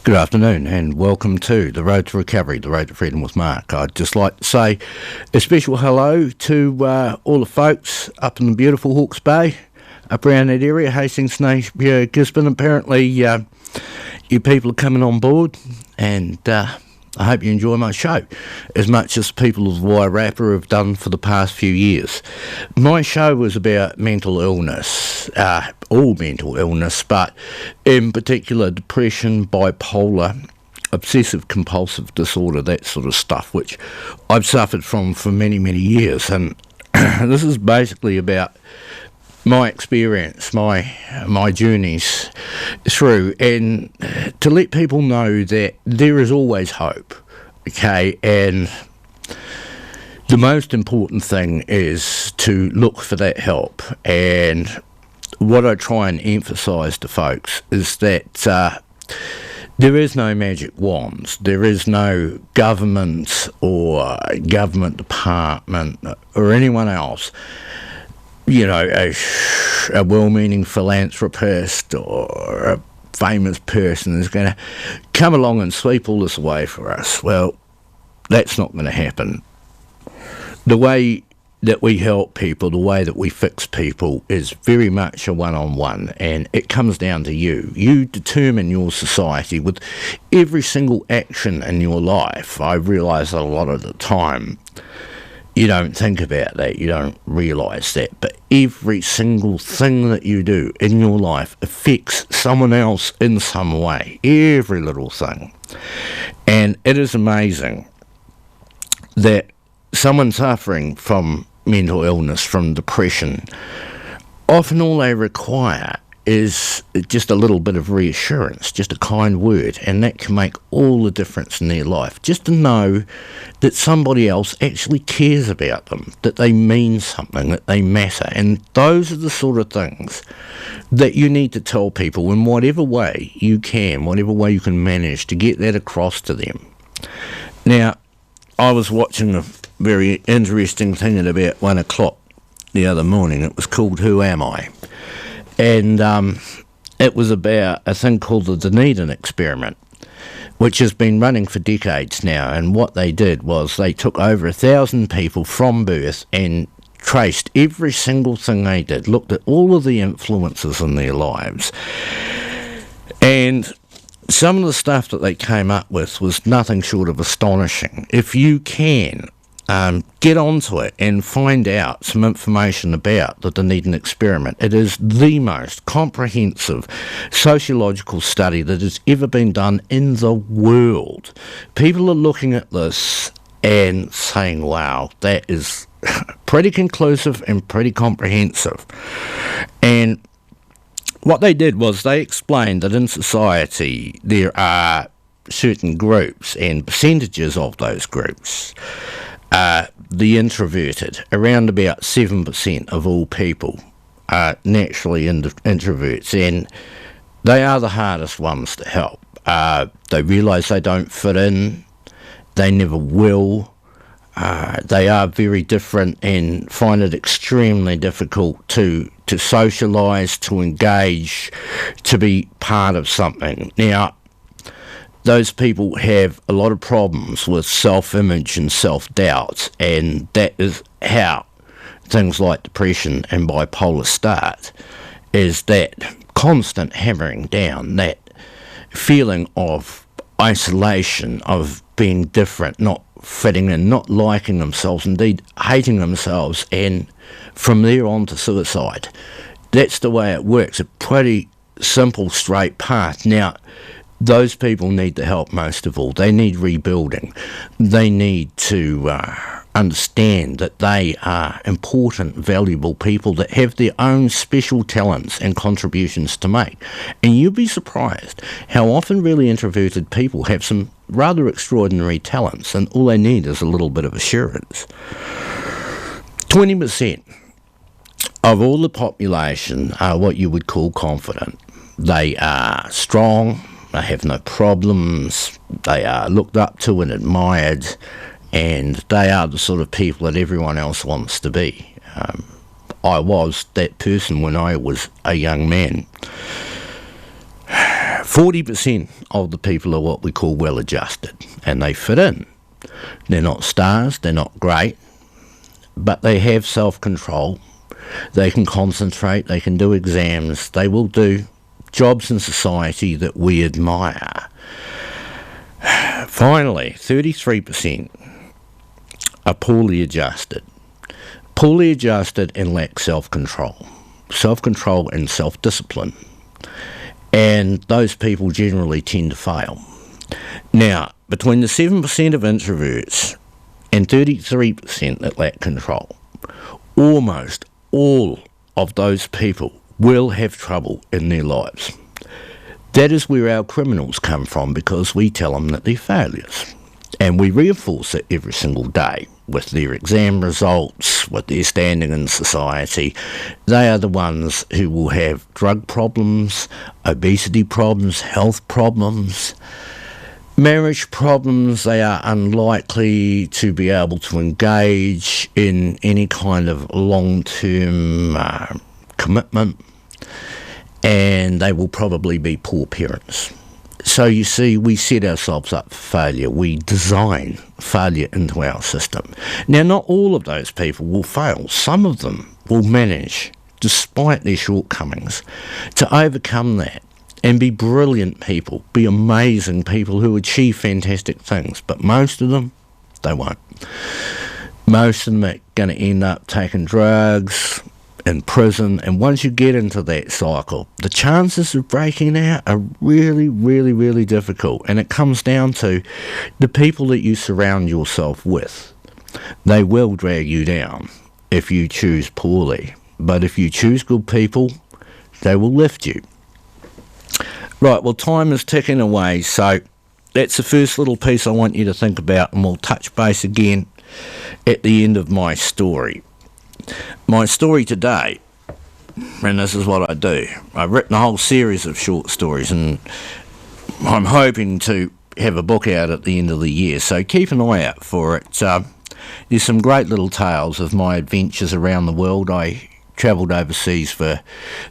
Good afternoon and welcome to The Road to Recovery, The Road to Freedom with Mark. I'd just like to say a special hello to all the folks up in the beautiful Hawke's Bay, up around that area, Hastings, Napier, Gisborne. Apparently you people are coming on board, and I hope you enjoy my show as much as people of Wairarapa have done for the past few years. My show was about mental illness, all mental illness, but in particular depression, bipolar, obsessive compulsive disorder, that sort of stuff, which I've suffered from for many, many years. And this is basically about my experience, my journeys through, and to let people know that there is always hope, okay? And the most important thing is to look for that help. And what I try and emphasise to folks is that there is no magic wands. There is no government or government department or anyone else, you know, a well-meaning philanthropist or a famous person is going to come along and sweep all this away for us. Well, that's not going to happen. The way that we help people, the way that we fix people is very much a one-on-one, and it comes down to you. You determine your society with every single action in your life. I realise that a lot of the time you don't think about that, you don't realise that, but every single thing that you do in your life affects someone else in some way, every little thing. And it is amazing that someone suffering from mental illness, from depression, often all they require is just a little bit of reassurance, just a kind word, and that can make all the difference in their life. Just to know that somebody else actually cares about them, that they mean something, that they matter. And those are the sort of things that you need to tell people in whatever way you can, whatever way you can manage to get that across to them. Now, I was watching a very interesting thing at about 1 o'clock the other morning. It was called Who Am I? And it was about a thing called the Dunedin experiment, which has been running for decades now. And what they did was they took over 1,000 people from birth and traced every single thing they did, looked at all of the influences in their lives. And some of the stuff that they came up with was nothing short of astonishing. If you can get onto it and find out some information about the Dunedin experiment. It is the most comprehensive sociological study that has ever been done in the world. People are looking at this and saying, wow, that is pretty conclusive and pretty comprehensive. And what they did was they explained that in society there are certain groups and percentages of those groups. The introverted, around about 7% of all people are naturally introverts, and they are the hardest ones to help. They realise they don't fit in, they never will, they are very different and find it extremely difficult to socialise, to engage, to be part of something. Now, those people have a lot of problems with self-image and self-doubt, and that is how things like depression and bipolar start, is that constant hammering down, that feeling of isolation, of being different, not fitting in, not liking themselves, indeed hating themselves, and from there on to suicide. That's the way it works, a pretty simple, straight path. Now, those people need the help most of all. They need rebuilding. They need to understand that they are important, valuable people that have their own special talents and contributions to make. And you'll be surprised how often really introverted people have some rather extraordinary talents, and all they need is a little bit of assurance. 20% of all the population are what you would call confident. They are strong, they have no problems, they are looked up to and admired, and they are the sort of people that everyone else wants to be. I was that person when I was a young man. 40% of the people are what we call well-adjusted, and they fit in. They're not stars, they're not great, but they have self-control. They can concentrate, they can do exams, they will do jobs in society that we admire. Finally, 33% are poorly adjusted and lack self-control and self-discipline. And those people generally tend to fail. Now, between the 7% of introverts and 33% that lack control, almost all of those people will have trouble in their lives. That is where our criminals come from, because we tell them that they're failures. And we reinforce it every single day with their exam results, with their standing in society. They are the ones who will have drug problems, obesity problems, health problems, marriage problems. They are unlikely to be able to engage in any kind of long-term commitment, and they will probably be poor parents. So you see, we set ourselves up for failure. We design failure into our system. Now, not all of those people will fail. Some of them will manage, despite their shortcomings, to overcome that and be brilliant people, be amazing people who achieve fantastic things. But most of them, they won't. Most of them are going to end up taking drugs, in prison, and once you get into that cycle, the chances of breaking out are really, really, really difficult. And it comes down to the people that you surround yourself with. They will drag you down if you choose poorly, but if you choose good people, they will lift you. Right, well, time is ticking away, so that's the first little piece I want you to think about, and we'll touch base again at the end of my story. My story today, and this is what I do, I've written a whole series of short stories, and I'm hoping to have a book out at the end of the year, so keep an eye out for it. There's some great little tales of my adventures around the world. I travelled overseas for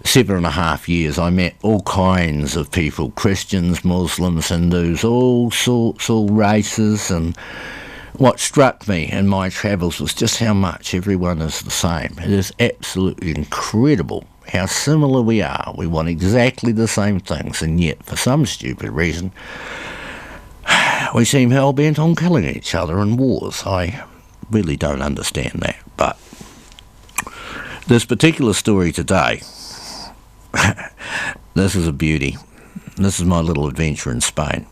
7.5 years. I met all kinds of people, Christians, Muslims, Hindus, all sorts, all races, and what struck me in my travels was just how much everyone is the same. It is absolutely incredible how similar we are. We want exactly the same things, and yet, for some stupid reason, we seem hell-bent on killing each other in wars. I really don't understand that, but this particular story today, this is a beauty. This is my little adventure in Spain.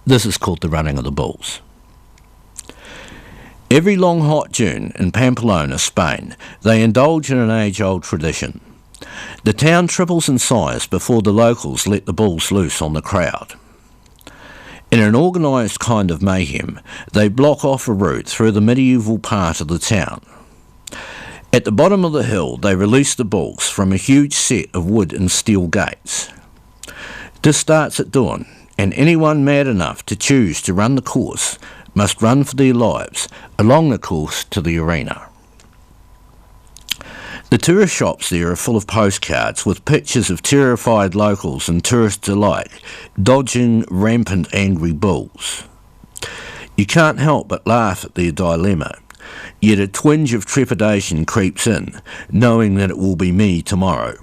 This is called the Running of the Bulls. Every long hot June in Pamplona, Spain, they indulge in an age-old tradition. The town triples in size before the locals let the bulls loose on the crowd. In an organised kind of mayhem, they block off a route through the medieval part of the town. At the bottom of the hill, they release the bulls from a huge set of wood and steel gates. This starts at dawn, and anyone mad enough to choose to run the course must run for their lives along the course to the arena. The tourist shops there are full of postcards with pictures of terrified locals and tourists alike dodging rampant angry bulls. You can't help but laugh at their dilemma, yet a twinge of trepidation creeps in, knowing that it will be me tomorrow.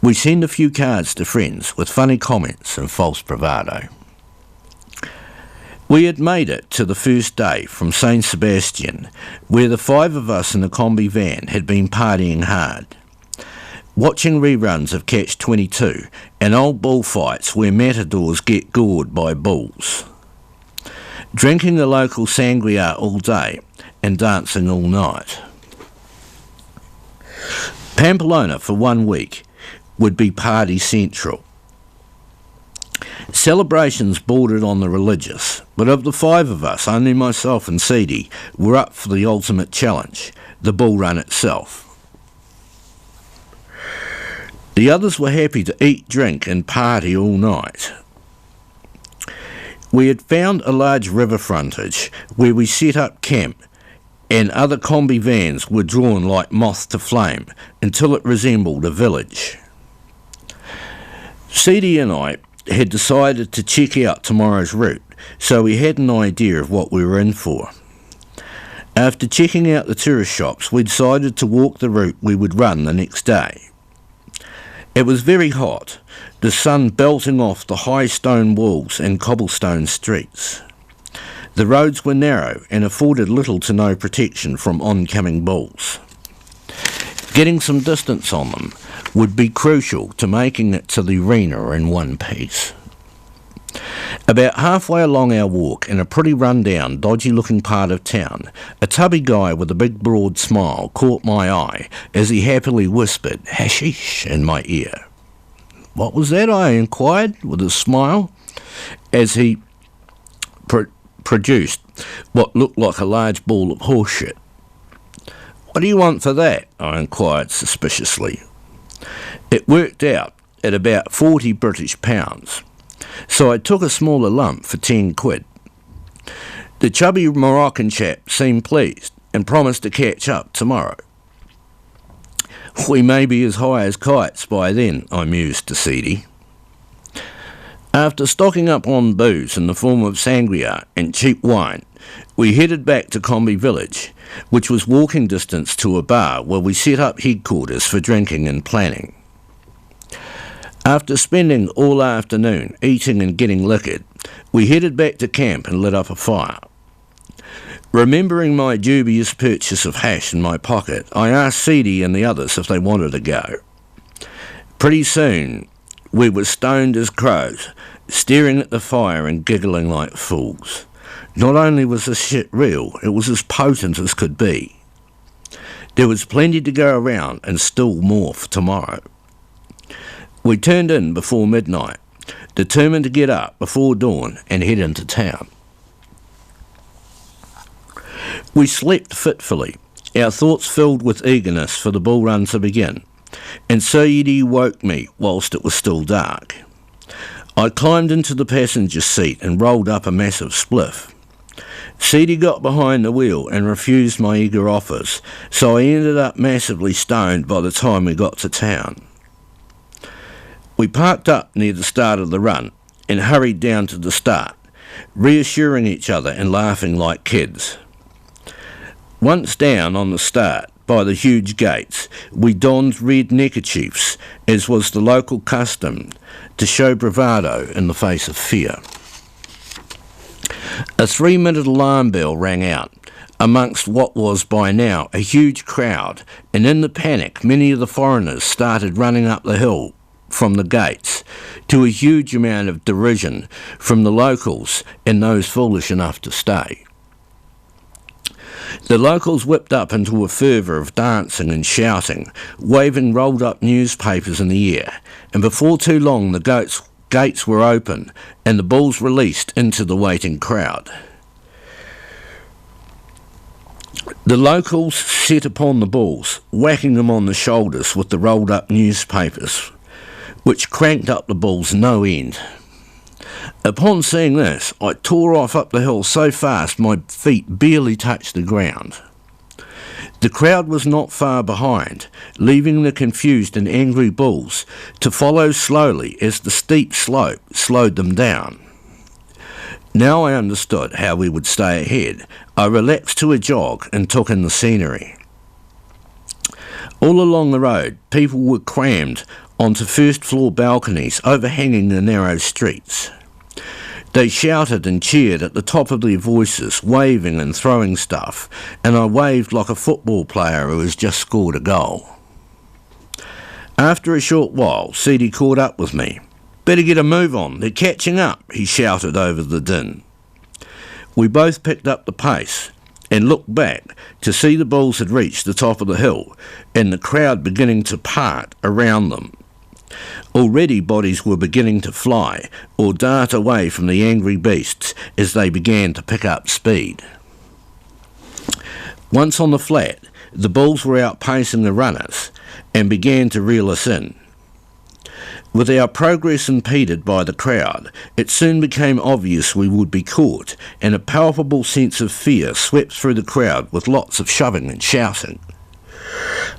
We send a few cards to friends with funny comments and false bravado. We had made it to the first day from St. Sebastian, where the 5 of us in the combi van had been partying hard, watching reruns of Catch-22 and old bullfights where matadors get gored by bulls, drinking the local sangria all day and dancing all night. Pamplona for 1 week would be party central. Celebrations bordered on the religious, but of the 5 of us, only myself and Seedy were up for the ultimate challenge, the bull run itself. The others were happy to eat, drink and party all night. We had found a large river frontage where we set up camp, and other combi vans were drawn like moth to flame until it resembled a village. Seedy and I had decided to check out tomorrow's route, so we had an idea of what we were in for. After checking out the tourist shops, we decided to walk the route we would run the next day. It was very hot, the sun belting off the high stone walls and cobblestone streets. The roads were narrow and afforded little to no protection from oncoming bulls. Getting some distance on them would be crucial to making it to the arena in one piece. About halfway along our walk, in a pretty run-down, dodgy-looking part of town, a tubby guy with a big broad smile caught my eye as he happily whispered "hashish" in my ear. "What was that?" I inquired with a smile, as he produced what looked like a large ball of horseshit. "What do you want for that?" I inquired suspiciously. It worked out at about 40 British pounds, so I took a smaller lump for 10 quid. The chubby Moroccan chap seemed pleased and promised to catch up tomorrow. "We may be as high as kites by then," I mused to Seedy. After stocking up on booze in the form of sangria and cheap wine, we headed back to Combi Village, which was walking distance to a bar where we set up headquarters for drinking and planning. After spending all afternoon eating and getting liquored, we headed back to camp and lit up a fire. Remembering my dubious purchase of hash in my pocket, I asked Seedy and the others if they wanted to go. Pretty soon, we were stoned as crows, staring at the fire and giggling like fools. Not only was the shit real, it was as potent as could be. There was plenty to go around and still more for tomorrow. We turned in before midnight, determined to get up before dawn and head into town. We slept fitfully, our thoughts filled with eagerness for the bull run to begin, and Seedy woke me whilst it was still dark. I climbed into the passenger seat and rolled up a massive spliff. Seedy got behind the wheel and refused my eager offers, so I ended up massively stoned by the time we got to town. We parked up near the start of the run and hurried down to the start, reassuring each other and laughing like kids. Once down on the start, by the huge gates, we donned red neckerchiefs, as was the local custom, to show bravado in the face of fear. A 3-minute alarm bell rang out, amongst what was by now a huge crowd, and in the panic many of the foreigners started running up the hill from the gates, to a huge amount of derision from the locals and those foolish enough to stay. The locals whipped up into a fervour of dancing and shouting, waving rolled-up newspapers in the air, and before too long the gates were open and the bulls released into the waiting crowd. The locals set upon the bulls, whacking them on the shoulders with the rolled-up newspapers, which cranked up the bulls no end. Upon seeing this, I tore off up the hill so fast my feet barely touched the ground. The crowd was not far behind, leaving the confused and angry bulls to follow slowly as the steep slope slowed them down. Now I understood how we would stay ahead. I relaxed to a jog and took in the scenery. All along the road, people were crammed onto first-floor balconies overhanging the narrow streets. They shouted and cheered at the top of their voices, waving and throwing stuff, and I waved like a football player who has just scored a goal. After a short while, Seedy caught up with me. "Better get a move on, they're catching up," he shouted over the din. We both picked up the pace and looked back to see the bulls had reached the top of the hill and the crowd beginning to part around them. Already bodies were beginning to fly or dart away from the angry beasts as they began to pick up speed. Once on the flat, the bulls were outpacing the runners and began to reel us in. With our progress impeded by the crowd, it soon became obvious we would be caught, and a palpable sense of fear swept through the crowd with lots of shoving and shouting.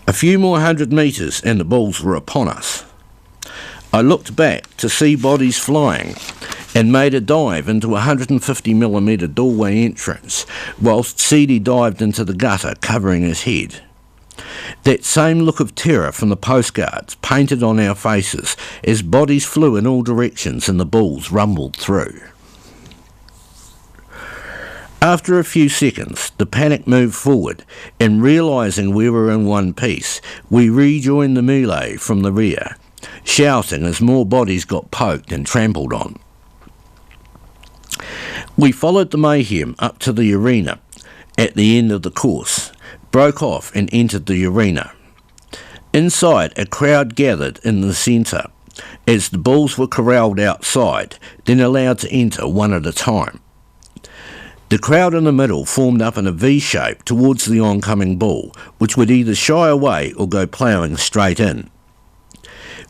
A few more 100 metres and the bulls were upon us. I looked back to see bodies flying and made a dive into a 150mm doorway entrance, whilst Seedy dived into the gutter, covering his head. That same look of terror from the postcards painted on our faces as bodies flew in all directions and the bulls rumbled through. After a few seconds, the panic moved forward, and realising we were in one piece, we rejoined the melee from the rear, shouting as more bodies got poked and trampled on. We followed the mayhem up to the arena at the end of the course, broke off and entered the arena. Inside, a crowd gathered in the centre, as the bulls were corralled outside, then allowed to enter one at a time. The crowd in the middle formed up in a V-shape towards the oncoming bull, which would either shy away or go ploughing straight in.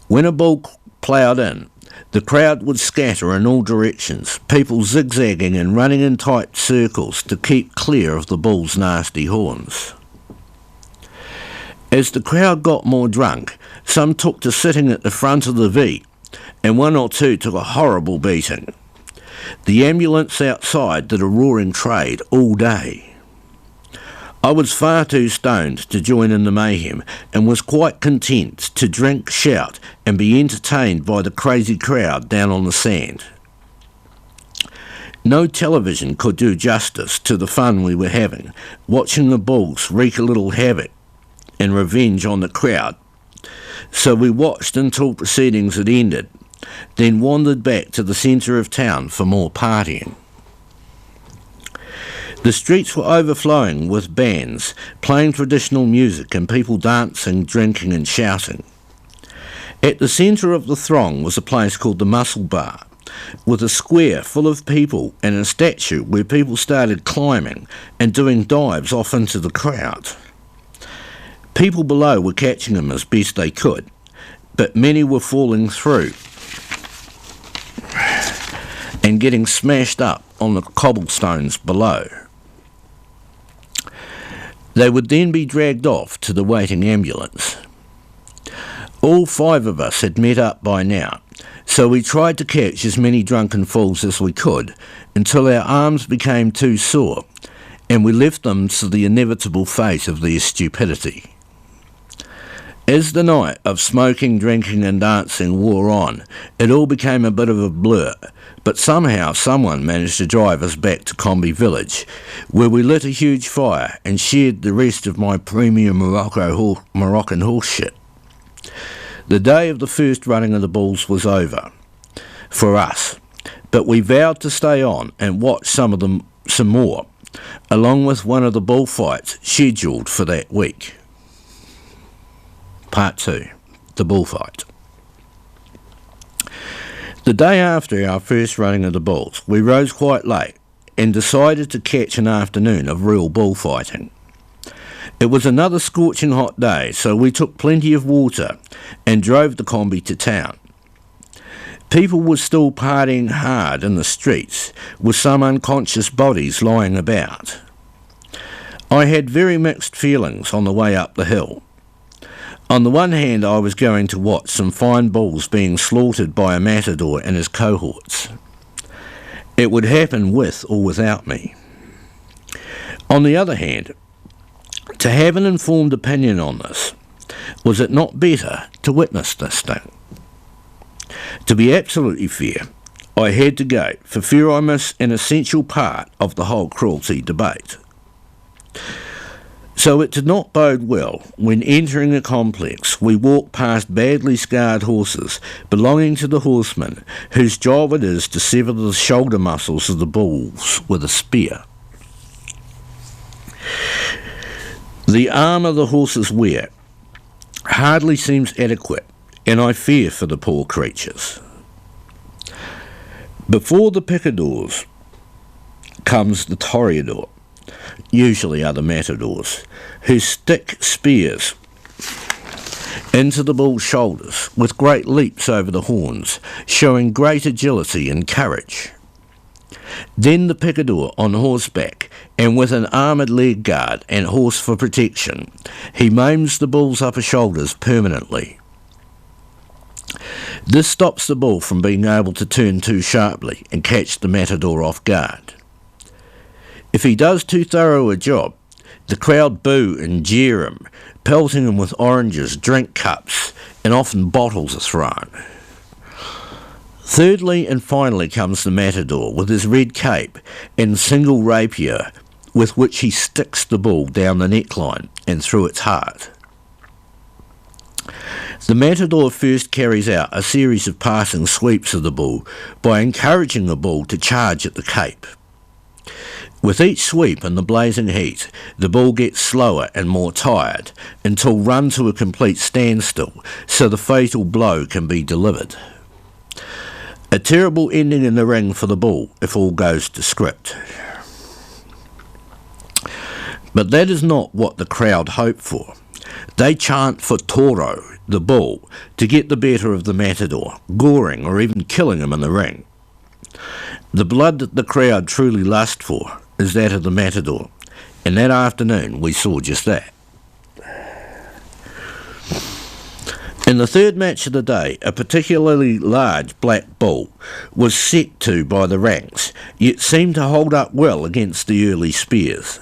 When a bull ploughed in, the crowd would scatter in all directions, people zigzagging and running in tight circles to keep clear of the bull's nasty horns. As the crowd got more drunk, some took to sitting at the front of the V, and one or two took a horrible beating. The ambulance outside did a roaring trade all day. I was far too stoned to join in the mayhem and was quite content to drink, shout and be entertained by the crazy crowd down on the sand. No television could do justice to the fun we were having, watching the bulls wreak a little havoc and revenge on the crowd. So we watched until proceedings had ended, then wandered back to the centre of town for more partying. The streets were overflowing with bands, playing traditional music and people dancing, drinking and shouting. At the centre of the throng was a place called the Muscle Bar, with a square full of people and a statue where people started climbing and doing dives off into the crowd. People below were catching them as best they could, but many were falling through and getting smashed up on the cobblestones below. They would then be dragged off to the waiting ambulance. All 5 of us had met up by now, so we tried to catch as many drunken fools as we could until our arms became too sore, and we left them to the inevitable fate of their stupidity. As the night of smoking, drinking and dancing wore on, it all became a bit of a blur, but somehow someone managed to drive us back to Combi Village, where we lit a huge fire and shared the rest of my premium Moroccan horse shit. The day of the first running of the bulls was over, for us, but we vowed to stay on and watch some more, along with one of the bullfights scheduled for that week. Part 2, the bullfight. The day after our first running of the bulls, we rose quite late and decided to catch an afternoon of real bullfighting. It was another scorching hot day, so we took plenty of water and drove the combi to town. People were still partying hard in the streets, with some unconscious bodies lying about. I had very mixed feelings on the way up the hill. On the one hand, I was going to watch some fine bulls being slaughtered by a matador and his cohorts. It would happen with or without me. On the other hand, to have an informed opinion on this, was it not better to witness this thing? To be absolutely fair, I had to go, for fear I miss an essential part of the whole cruelty debate. So it did not bode well when entering the complex we walked past badly scarred horses belonging to the horsemen whose job it is to sever the shoulder muscles of the bulls with a spear. The armour the horses wear hardly seems adequate, and I fear for the poor creatures. Before the picadors comes the toreador, usually other matadors, who stick spears into the bull's shoulders with great leaps over the horns, showing great agility and courage. Then the picador on horseback, and with an armoured leg guard and horse for protection, he maims the bull's upper shoulders permanently. This stops the bull from being able to turn too sharply and catch the matador off guard. If he does too thorough a job, the crowd boo and jeer him, pelting him with oranges, drink cups, and often bottles are thrown. Thirdly and finally comes the matador with his red cape and single rapier with which he sticks the bull down the neckline and through its heart. The matador first carries out a series of passing sweeps of the bull by encouraging the bull to charge at the cape. With each sweep in the blazing heat, the bull gets slower and more tired until run to a complete standstill so the fatal blow can be delivered. A terrible ending in the ring for the bull if all goes to script. But that is not what the crowd hope for. They chant for Toro, the bull, to get the better of the matador, goring or even killing him in the ring. The blood that the crowd truly lust for is that of the matador, and that afternoon we saw just that. In the third match of the day, a particularly large black bull was set to by the ranks, yet seemed to hold up well against the early spears.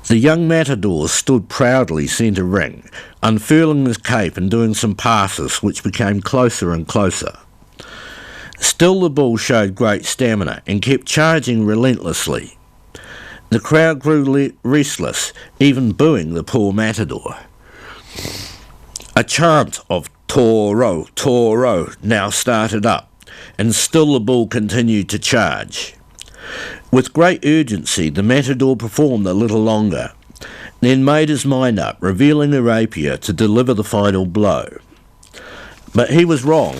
The young matador stood proudly centre ring, unfurling his cape and doing some passes which became closer and closer. Still the bull showed great stamina and kept charging relentlessly. The crowd grew restless, even booing the poor matador. A chant of Toro, Toro now started up, and still the bull continued to charge. With great urgency, the matador performed a little longer, then made his mind up, revealing a rapier to deliver the final blow. But he was wrong,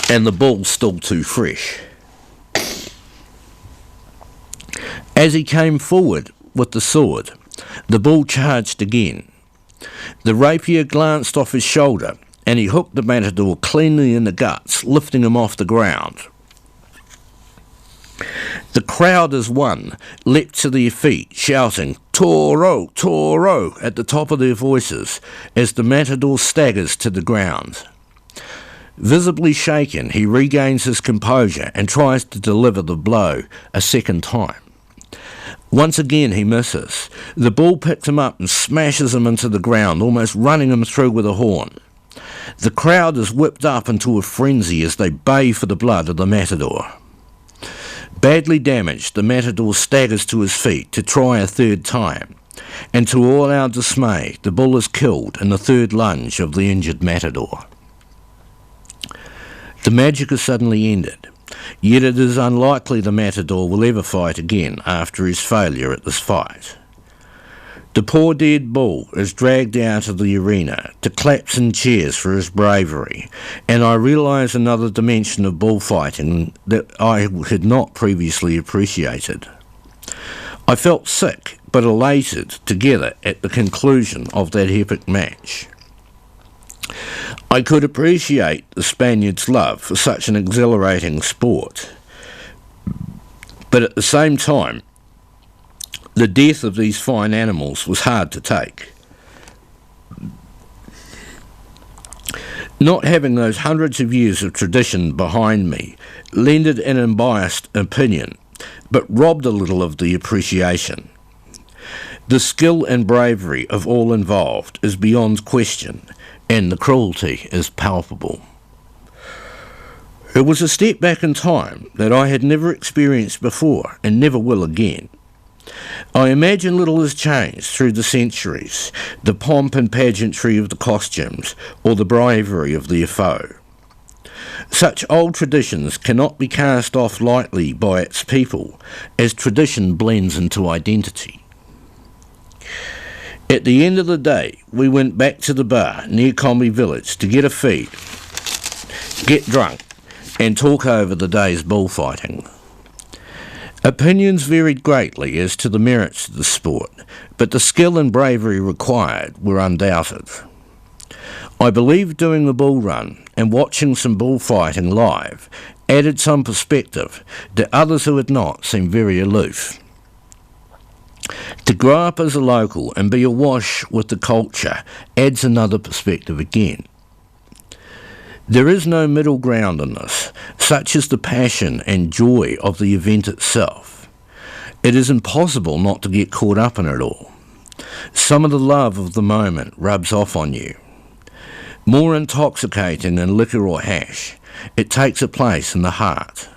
and the bull still too fresh. As he came forward with the sword, the bull charged again. The rapier glanced off his shoulder, and he hooked the matador cleanly in the guts, lifting him off the ground. The crowd as one leapt to their feet, shouting, "Toro, Toro," at the top of their voices, as the matador staggers to the ground. Visibly shaken, he regains his composure and tries to deliver the blow a second time. Once again he misses. The bull picks him up and smashes him into the ground, almost running him through with a horn. The crowd is whipped up into a frenzy as they bay for the blood of the matador. Badly damaged, the matador staggers to his feet to try a third time, and to all our dismay, the bull is killed in the third lunge of the injured matador. The magic is suddenly ended, yet it is unlikely the matador will ever fight again after his failure at this fight. The poor dead bull is dragged out of the arena to claps and cheers for his bravery, and I realise another dimension of bullfighting that I had not previously appreciated. I felt sick but elated together at the conclusion of that epic match. I could appreciate the Spaniards' love for such an exhilarating sport, but at the same time, the death of these fine animals was hard to take. Not having those hundreds of years of tradition behind me lended an unbiased opinion, but robbed a little of the appreciation. The skill and bravery of all involved is beyond question, and the cruelty is palpable. It was a step back in time that I had never experienced before and never will again. I imagine little has changed through the centuries, the pomp and pageantry of the costumes, or the bravery of the foe. Such old traditions cannot be cast off lightly by its people, as tradition blends into identity. At the end of the day, we went back to the bar near Combi Village to get a feed, get drunk, and talk over the day's bullfighting. Opinions varied greatly as to the merits of the sport, but the skill and bravery required were undoubted. I believe doing the bull run and watching some bullfighting live added some perspective that others who had not seemed very aloof. To grow up as a local and be awash with the culture adds another perspective again. There is no middle ground in this, such is the passion and joy of the event itself. It is impossible not to get caught up in it all. Some of the love of the moment rubs off on you. More intoxicating than liquor or hash, it takes a place in the heart.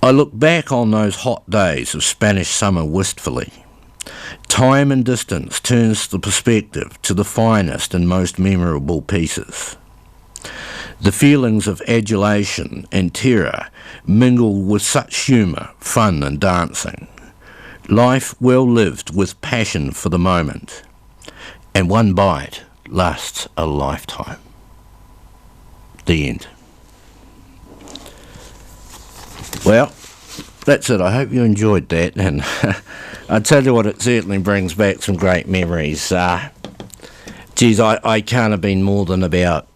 I look back on those hot days of Spanish summer wistfully. Time and distance turns the perspective to the finest and most memorable pieces. The feelings of adulation and terror mingle with such humour, fun and dancing. Life well lived with passion for the moment. And one bite lasts a lifetime. The end. Well, that's it. I hope you enjoyed that. And I tell you what, it certainly brings back some great memories. Geez, I can't have been more than about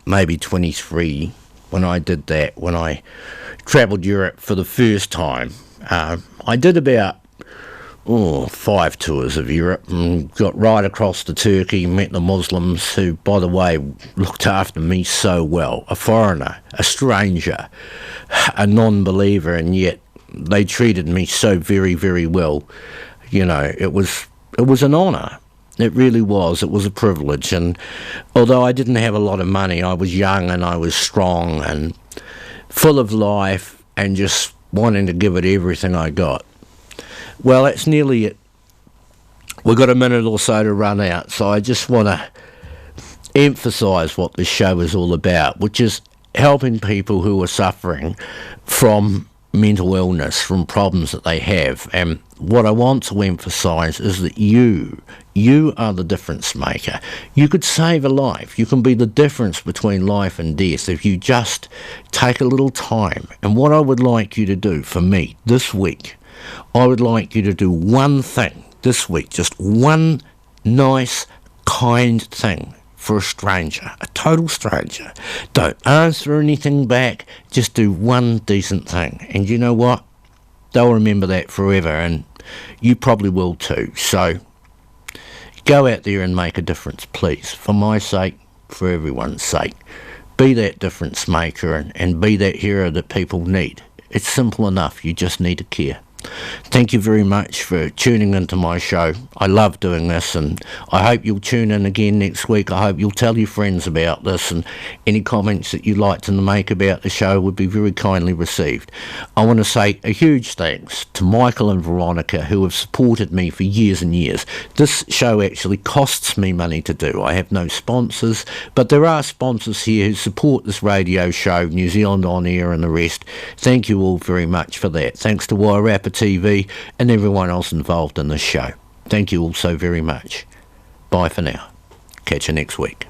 maybe 23 when I did that, when I travelled Europe for the first time. I did about 5 tours of Europe and got right across to Turkey, met the Muslims who, by the way, looked after me so well. A foreigner, a stranger, a non-believer, and yet they treated me so very, very well. You know, it was an honour. It really was. It was a privilege. And although I didn't have a lot of money, I was young and I was strong and full of life and just wanting to give it everything I got. Well, that's nearly it. We've got a minute or so to run out, so I just want to emphasise what this show is all about, which is helping people who are suffering from mental illness, from problems that they have. And what I want to emphasise is that you are the difference maker. You could save a life. You can be the difference between life and death if you just take a little time. And what I would like you to do for me this week, I would like you to do one thing this week, just one nice, kind thing for a stranger, a total stranger. Don't answer anything back, just do one decent thing. And you know what? They'll remember that forever, and you probably will too. So go out there and make a difference, please, for my sake, for everyone's sake. Be that difference maker and be that hero that people need. It's simple enough, you just need to care. Thank you very much for tuning into my show. I love doing this, and I hope you'll tune in again next week. I hope you'll tell your friends about this, and any comments that you'd like to make about the show would be very kindly received. I want to say a huge thanks to Michael and Veronica, who have supported me for years and years. This show actually costs me money to do. I have no sponsors, but there are sponsors here who support this radio show, New Zealand On Air and the rest. Thank you all very much for that. Thanks to Wairarapa TV and everyone else involved in this show. Thank you all so very much. Bye for now. Catch you next week.